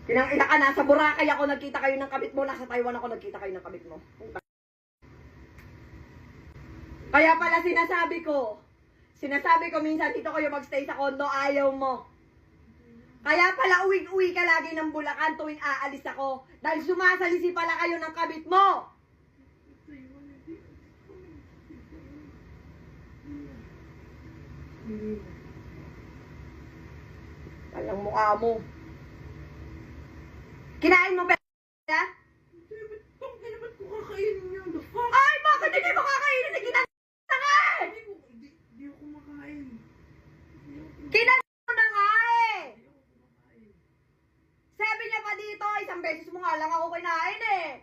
Kinang ina ka, nasa Boracay ako nagkita kayo ng kabit mo, nasa Taiwan ako nagkita kayo ng kabit mo. Kaya pala sinasabi ko minsan dito kayo magstay sa kondo, ayaw mo. Kaya pala uwi-uwi ka lagi ng Bulacan tuwing aalis ako. Dahil sumasalisi pala kayo ng kabit mo. Walang mukha mo. Kinain mo pera? Ba't ko kakainin yun? The fuck? Ay, bakit hindi mo kakainin na kinanta ka eh? Hindi ako makain. Kinanta mo na nga eh. Sabi niya pa dito, isang beses mo nga lang ako kinain eh.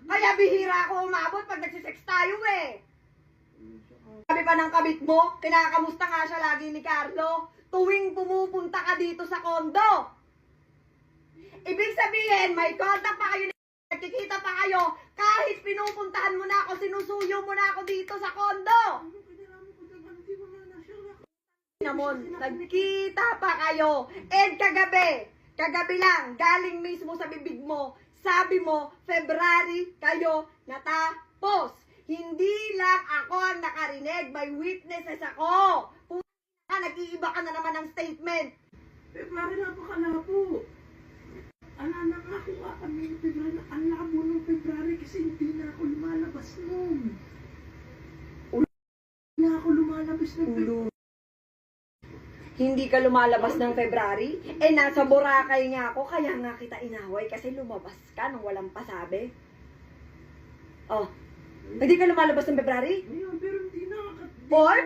Kaya bihira ako umabot pag nagsisex tayo eh. Sabi pa ng kabit mo, kinakamusta nga siya lagi ni Carlo, tuwing pumupunta ka dito sa kondo. Ibig sabihin, may contact pa kayo, nagkikita pa kayo, kahit pinupuntahan mo na ako, sinusuyo mo na ako dito sa kondo. Namon, nagkita pa kayo. And kagabi lang, galing mismo sa bibig mo, sabi mo, February kayo natapos. Hindi lang ako ang nakarinig, may witnesses ako. Nag-iiba ka na naman ng statement. February napakalabo. Nangako ka kami ng February. Ang labo ng February kasi hindi na ako lumalabas nun. Hindi na ako lumalabas ng February. Hindi ka lumalabas ng February? Eh, nasa Boracay nga ako, kaya nga kita inaway kasi lumabas ka nung walang pasabi. Oh, hindi ka lumalabas ng February? Ayun, pero hindi na. Boy,